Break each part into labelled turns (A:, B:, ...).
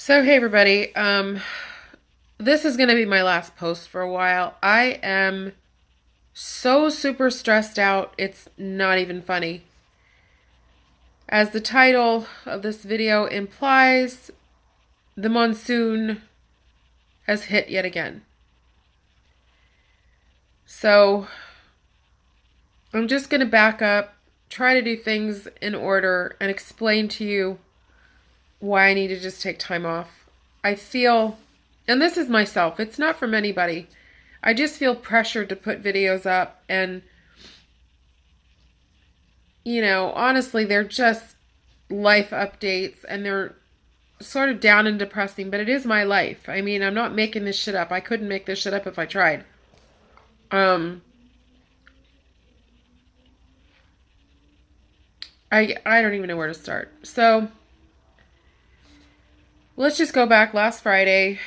A: So hey everybody, this is gonna be my last post for a while. I am so super stressed out, it's not even funny. As the title of this video implies, the monsoon has hit yet again. So I'm just gonna back up, try to do things in order, and explain to you why I need to just take time off. I feel, and this is myself, it's not from anybody. I just feel pressured to put videos up, and honestly, they're just life updates and they're sort of down and depressing, but it is my life. I mean, I'm not making this shit up. I couldn't make this shit up if I tried. Um I don't even know where to start. So, let's just go back last Friday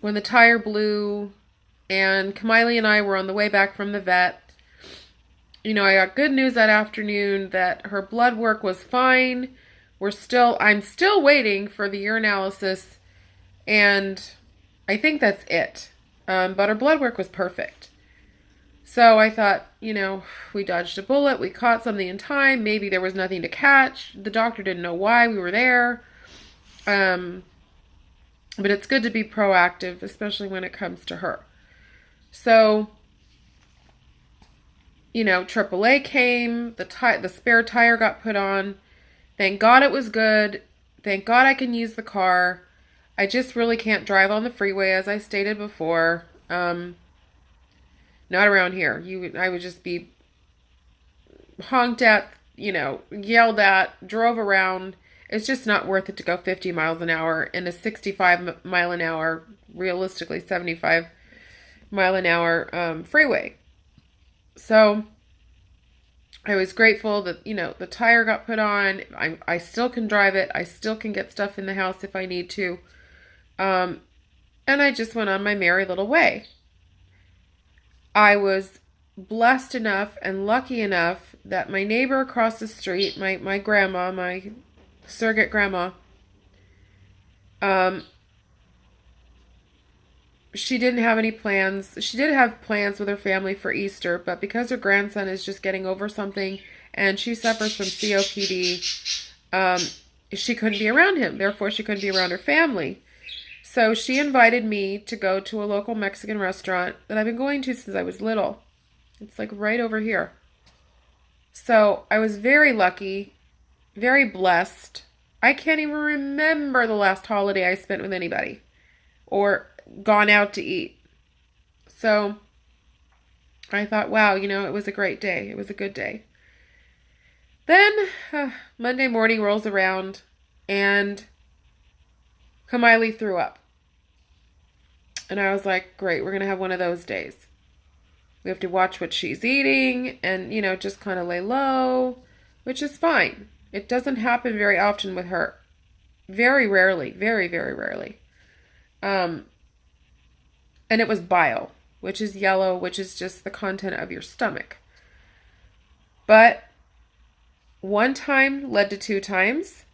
A: when the tire blew and Kamiley and I were on the way back from the vet. I got good news that afternoon that her blood work was fine. I'm still waiting for the urinalysis, and I think that's it. But her blood work was perfect. So I thought, we dodged a bullet. We caught something in time. Maybe there was nothing to catch. The doctor didn't know why we were there. But it's good to be proactive, especially when it comes to her. So, AAA came, the spare tire got put on. Thank God it was good. Thank God I can use the car. I just really can't drive on the freeway, as I stated before. Not around here. I would just be honked at, yelled at, drove around. It's just not worth it to go 50 miles an hour in a 65 mile an hour, realistically 75 mile an hour freeway. So I was grateful that, the tire got put on. I still can drive it. I still can get stuff in the house if I need to. And I just went on my merry little way. I was blessed enough and lucky enough that my neighbor across the street, my grandma, my surrogate grandma, she didn't have any plans. She did have plans with her family for Easter, but because her grandson is just getting over something and she suffers from COPD, she couldn't be around him. Therefore, she couldn't be around her family. So she invited me to go to a local Mexican restaurant that I've been going to since I was little. It's like right over here. So I was very lucky, very blessed. I can't even remember the last holiday I spent with anybody or gone out to eat. So I thought, wow, it was a great day. It was a good day. Then Monday morning rolls around and Kamiley threw up. And I was like, great, we're going to have one of those days. We have to watch what she's eating and, just kind of lay low, which is fine. It doesn't happen very often with her. Very rarely. Very, very rarely. And it was bile, which is yellow, which is just the content of your stomach. But one time led to 2 times,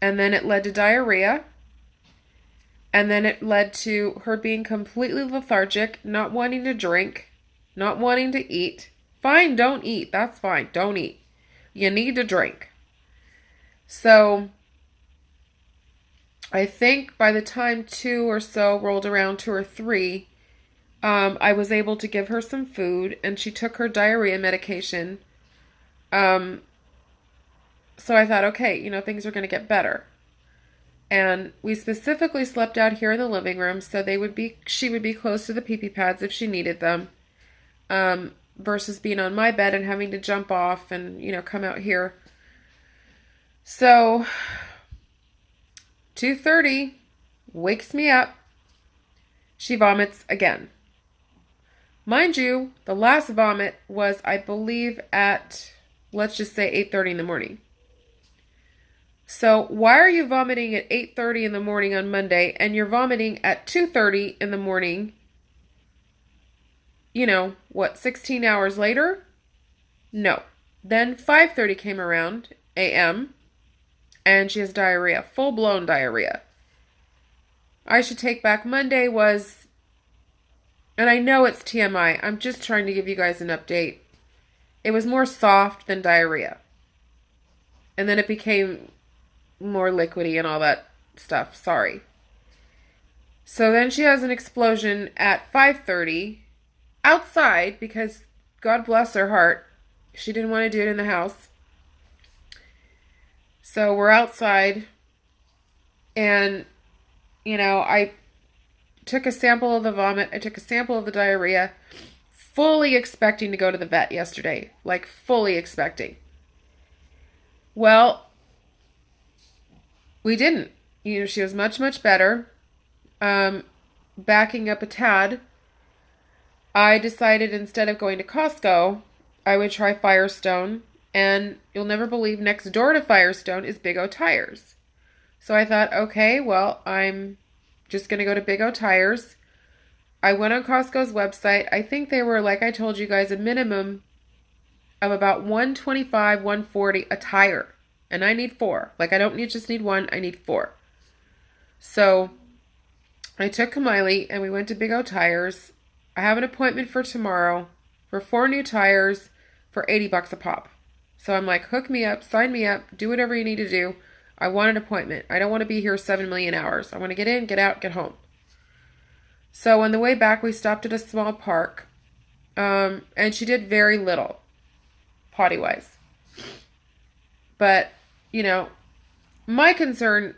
A: and then it led to diarrhea, and then it led to her being completely lethargic, not wanting to drink, not wanting to eat. Fine, don't eat. That's fine. Don't eat. You need to drink. So I think by the time 2 or so rolled around, 2 or 3, I was able to give her some food, and she took her diarrhea medication. So I thought, okay, things are going to get better. And we specifically slept out here in the living room so she would be close to the pee-pee pads if she needed them, versus being on my bed and having to jump off and, come out here. So 2:30 wakes me up. She vomits again. Mind you, the last vomit was, I believe, at, let's just say, 8:30 in the morning. So why are you vomiting at 8:30 in the morning on Monday and you're vomiting at 2:30 in the morning, 16 hours later? No. Then 5:30 came around, a.m., and she has diarrhea, full-blown diarrhea. I should take back Monday was, and I know it's TMI, I'm just trying to give you guys an update. It was more soft than diarrhea. And then it became more liquidy and all that stuff. Sorry. So then she has an explosion at 5:30 outside because God bless her heart, she didn't want to do it in the house. So we're outside and, I took a sample of the vomit. I took a sample of the diarrhea, fully expecting to go to the vet yesterday. Like, fully expecting. Well, we didn't. She was much, much better. Backing up a tad, I decided instead of going to Costco, I would try Firestone. And you'll never believe, next door to Firestone is Big O Tires. So I thought, okay, well, I'm just going to go to Big O Tires. I went on Costco's website. I think they were, like I told you guys, a minimum of about $125, $140 a tire. And I need 4. Like, I don't just need 1, I need 4. So I took Kamiley and we went to Big O Tires. I have an appointment for tomorrow for 4 new tires for $80 a pop. So I'm like, hook me up, sign me up, do whatever you need to do. I want an appointment. I don't want to be here 7 million hours. I want to get in, get out, get home. So on the way back, we stopped at a small park. And she did very little, potty-wise. But, my concern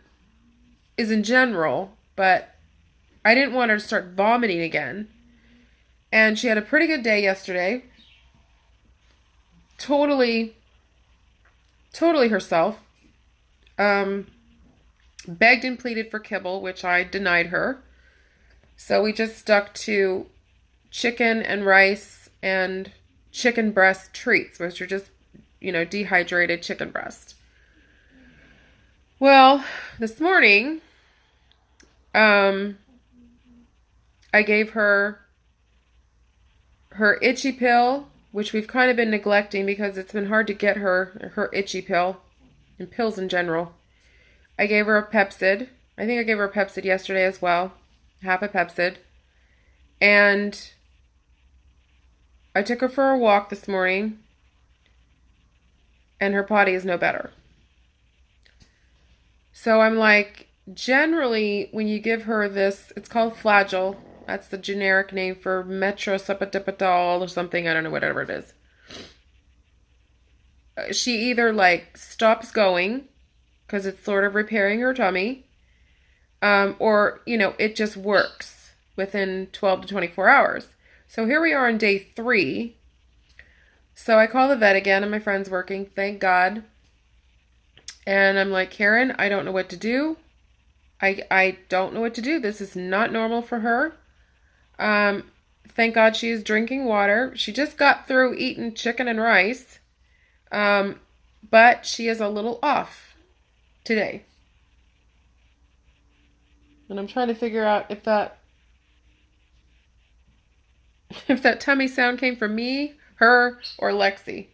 A: is in general, but I didn't want her to start vomiting again. And she had a pretty good day yesterday. Totally herself. Begged and pleaded for kibble, which I denied her. So we just stuck to chicken and rice and chicken breast treats, which are just, dehydrated chicken breast. Well, this morning, I gave her itchy pill, which we've kind of been neglecting because it's been hard to get her itchy pill and pills in general. I gave her a Pepsid. I think I gave her a Pepsid yesterday as well. Half a Pepsid. And I took her for a walk this morning. And her potty is no better. So I'm like, generally, when you give her this, it's called Flagyl. That's the generic name for metrosapatipatol or something. I don't know, whatever it is. She either stops going because it's sort of repairing her tummy, or it just works within 12 to 24 hours. So here we are on day 3. So I call the vet again, and my friend's working, thank God. And I'm like, Karen, I don't know what to do. I don't know what to do. This is not normal for her. Thank God she is drinking water. She just got through eating chicken and rice. But she is a little off today. And I'm trying to figure out if that tummy sound came from me, her, or Lexi.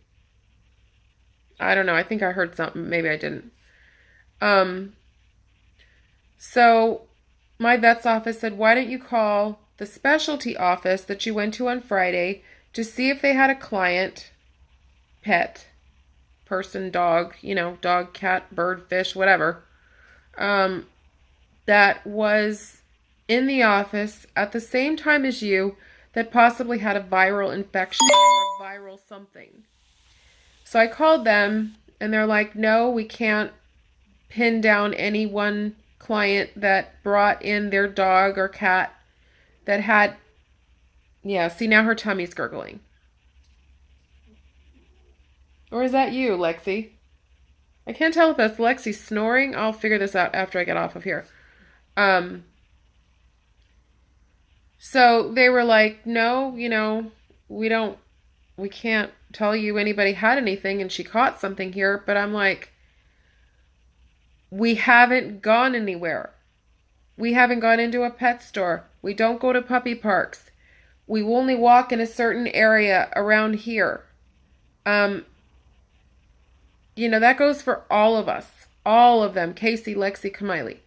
A: I don't know. I think I heard something. Maybe I didn't. So my vet's office said, why don't you call the specialty office that you went to on Friday to see if they had a client, pet, person, dog, dog, cat, bird, fish, whatever, that was in the office at the same time as you that possibly had a viral infection or a viral something. So I called them and they're like, no, we can't pin down any one client that brought in their dog or cat that had, see, now her tummy's gurgling. Or is that you, Lexi? I can't tell if that's Lexi snoring. I'll figure this out after I get off of here. So they were like, no, we can't tell you anybody had anything and she caught something here. But I'm like, we haven't gone anywhere. We haven't gone into a pet store. We don't go to puppy parks. We only walk in a certain area around here. That goes for all of us. All of them. Casey, Lexi, Kamiley.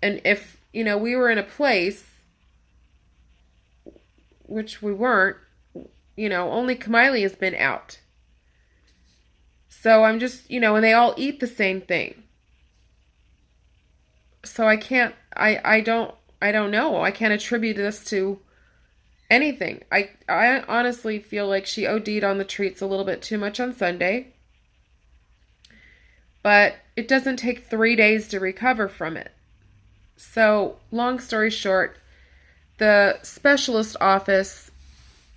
A: And if, we were in a place, which we weren't, only Kamiley has been out. So I'm just, and they all eat the same thing. So I can't, I don't know. I can't attribute this to anything. I honestly feel like she OD'd on the treats a little bit too much on Sunday. But it doesn't take 3 days to recover from it. So, long story short, the specialist office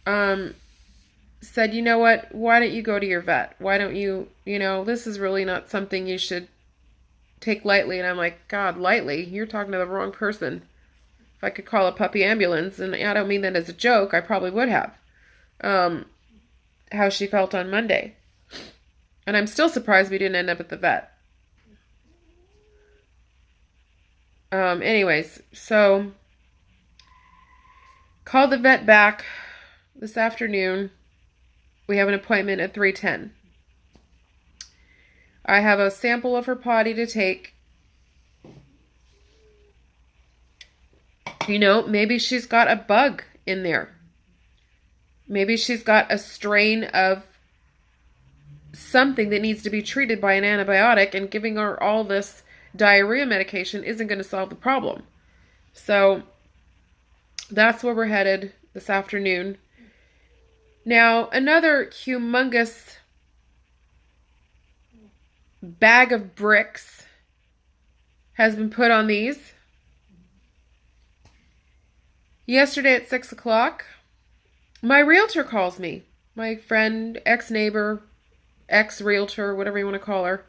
A: said, you know what, why don't you go to your vet? Why don't you, this is really not something you should take lightly. And I'm like, God, lightly? You're talking to the wrong person. If I could call a puppy ambulance, and I don't mean that as a joke, I probably would have. How she felt on Monday. And I'm still surprised we didn't end up at the vet. Anyways, so called the vet back this afternoon. We have an appointment at 3:10. I have a sample of her potty to take. Maybe she's got a bug in there. Maybe she's got a strain of something that needs to be treated by an antibiotic, and giving her all this diarrhea medication isn't going to solve the problem. So that's where we're headed this afternoon. Now, another humongous bag of bricks has been put on these. Yesterday at 6 o'clock, my realtor calls me. My friend, ex-neighbor, ex-realtor, whatever you want to call her.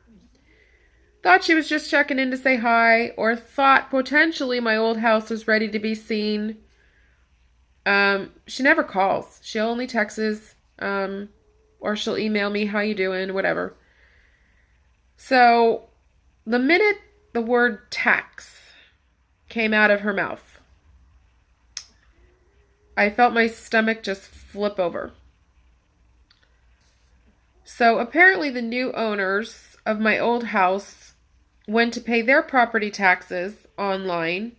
A: Thought she was just checking in to say hi, or thought potentially my old house was ready to be seen. She never calls. She only texts, or she'll email me, how you doing, whatever. So, the minute the word tax came out of her mouth, I felt my stomach just flip over. So, apparently the new owners of my old house went to pay their property taxes online,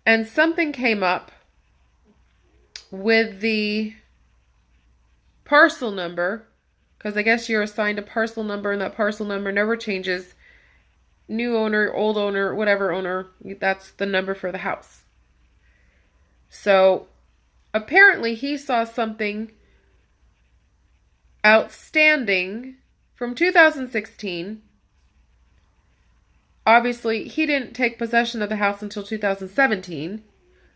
A: and something came up with the parcel number, because I guess you're assigned a parcel number, and that parcel number never changes. New owner, old owner, whatever owner, that's the number for the house. So apparently he saw something outstanding from 2016. Obviously, he didn't take possession of the house until 2017,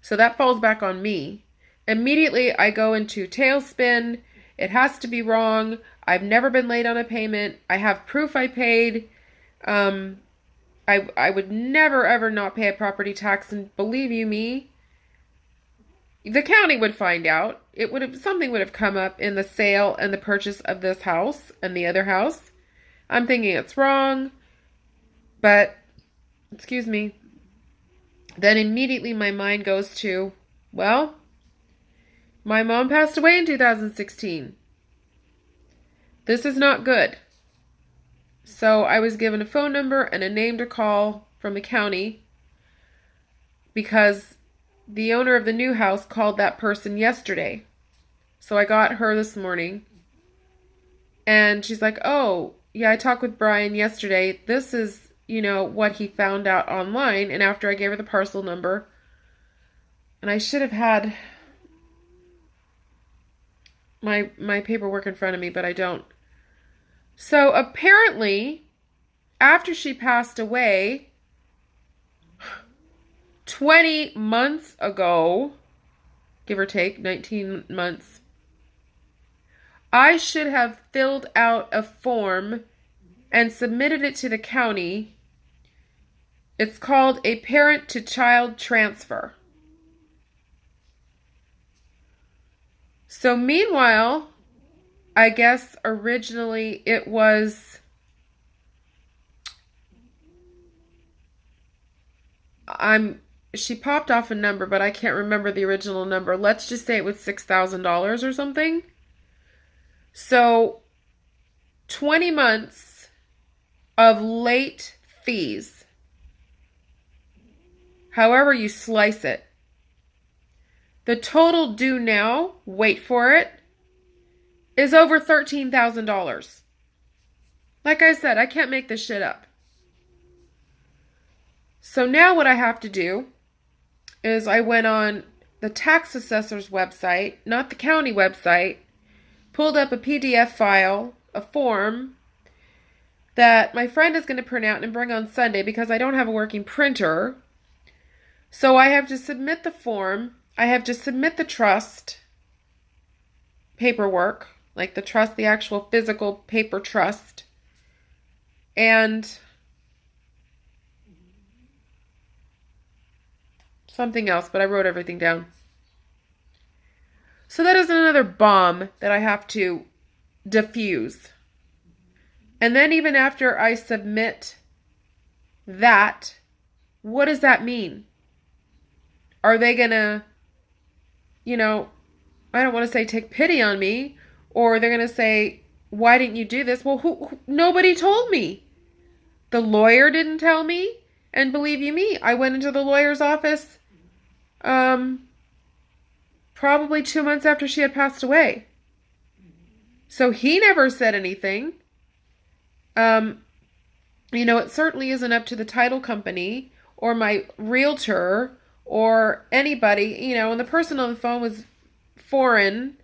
A: so that falls back on me. Immediately, I go into tailspin. It has to be wrong. I've never been late on a payment. I have proof I paid. I would never, ever not pay a property tax, and believe you me, the county would find out. Something would have come up in the sale and the purchase of this house and the other house. I'm thinking it's wrong, but, excuse me, then immediately my mind goes to, well, my mom passed away in 2016. This is not good. So I was given a phone number and a name to call from the county, because the owner of the new house called that person yesterday. So I got her this morning, and she's like, oh, yeah, I talked with Brian yesterday. This is, what he found out online. And after I gave her the parcel number, and I should have had my paperwork in front of me, but I don't. So apparently, after she passed away 20 months ago, give or take 19 months, I should have filled out a form and submitted it to the county. It's called a parent-to-child transfer. So meanwhile, I guess originally it was, she popped off a number, but I can't remember the original number. Let's just say it was $6,000 or something. So 20 months of late fees. However you slice it. The total due now, wait for it, is over $13,000. Like I said, I can't make this shit up. So now what I have to do is I went on the tax assessor's website, not the county website, pulled up a PDF file, a form that my friend is going to print out and bring on Sunday because I don't have a working printer. So I have to submit the form. I have to submit the trust paperwork, like the trust, the actual physical paper trust. And something else, but I wrote everything down. So that is another bomb that I have to diffuse. And then even after I submit that, what does that mean? Are they gonna, I don't want to say take pity on me, or they're gonna say, why didn't you do this? Well, nobody told me. The lawyer didn't tell me. And believe you me, I went into the lawyer's office probably 2 months after she had passed away. So he never said anything. It certainly isn't up to the title company or my realtor or anybody, and the person on the phone was foreign,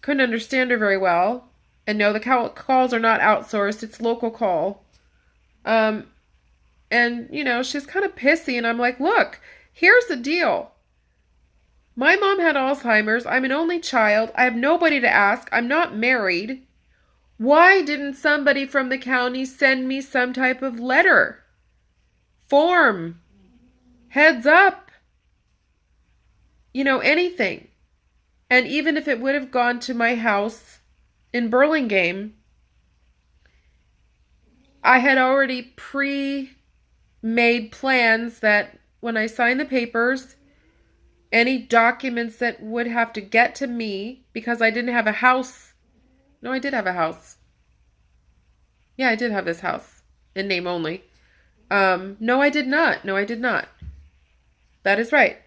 A: couldn't understand her very well. And no, the calls are not outsourced, it's local call. And, she's kind of pissy, and I'm like, look, here's the deal. My mom had Alzheimer's. I'm an only child. I have nobody to ask. I'm not married. Why didn't somebody from the county send me some type of letter? Form? Heads up? Anything. And even if it would have gone to my house in Burlingame, I had already pre-made plans that when I signed the papers, any documents that would have to get to me, because I didn't have a house. No, I did have a house. Yeah, I did have this house in name only. No, I did not. No, I did not. That is right.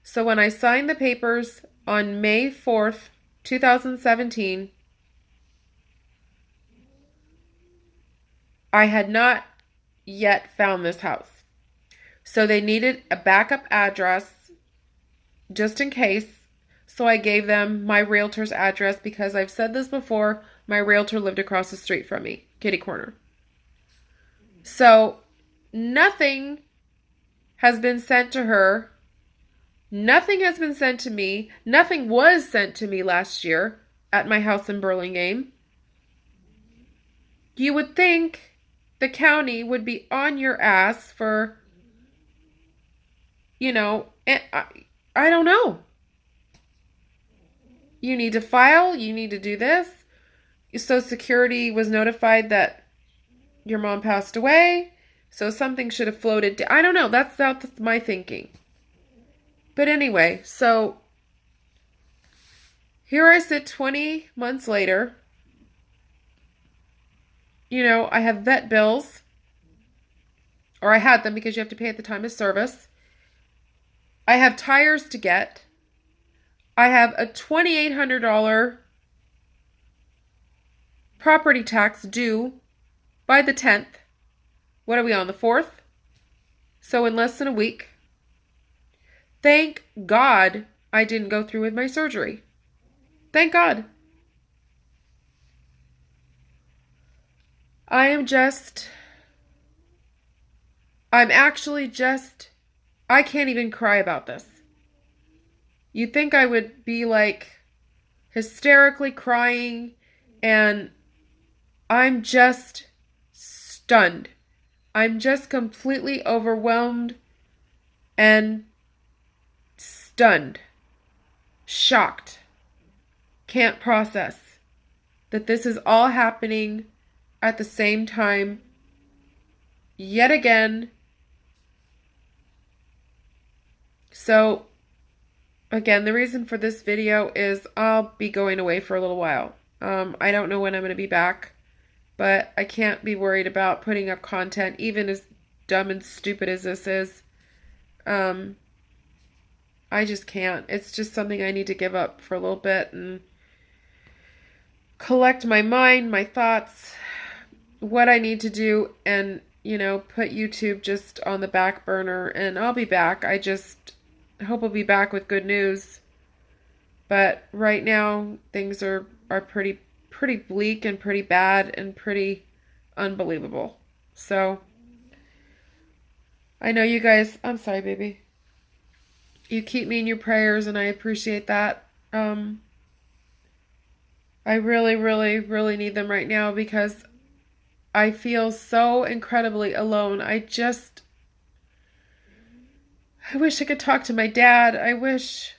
A: So when I signed the papers on May 4th, 2017, I had not yet found this house. So they needed a backup address just in case. So I gave them my realtor's address because I've said this before, my realtor lived across the street from me, kitty corner. So nothing has been sent to her. Nothing has been sent to me. Nothing was sent to me last year at my house in Burlingame. You would think the county would be on your ass for, I don't know. You need to file. You need to do this. Social Security was notified that your mom passed away. So something should have floated. I don't know. That's my thinking. But anyway, so here I sit 20 months later. I have vet bills. Or I had them because you have to pay at the time of service. I have tires to get. I have a $2,800 property tax due by the 10th. What are we on, the 4th? So in less than a week. Thank God I didn't go through with my surgery. Thank God. I can't even cry about this. You'd think I would be like hysterically crying, and I'm just stunned. I'm just completely overwhelmed and stunned, shocked, can't process that this is all happening at the same time, yet again. So, again, the reason for this video is I'll be going away for a little while. I don't know when I'm going to be back. but I can't be worried about putting up content, even as dumb and stupid as this is. Um, I just can't. It's just something I need to give up for a little bit and collect my mind, my thoughts, what I need to do, and, put YouTube just on the back burner. And I'll be back. I just hope I'll be back with good news. But right now, things are pretty bleak and pretty bad and pretty unbelievable. So, I know you guys, I'm sorry, baby. You keep me in your prayers, and I appreciate that. I really, really, really need them right now because I feel so incredibly alone. I wish I could talk to my dad. I wish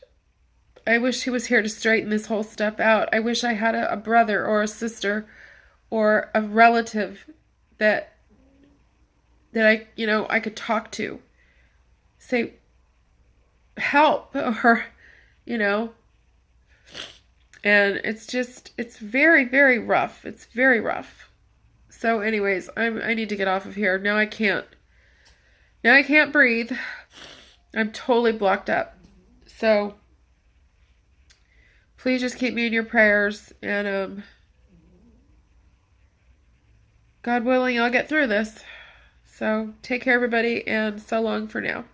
A: he was here to straighten this whole stuff out. I wish I had a brother or a sister or a relative that I could talk to. Say help, or you know, and it's very, very rough. It's very rough. So anyways, I need to get off of here. Now I can't. Now I can't breathe. I'm totally blocked up. So please just keep me in your prayers, and God willing, I'll get through this. So take care, everybody, and so long for now.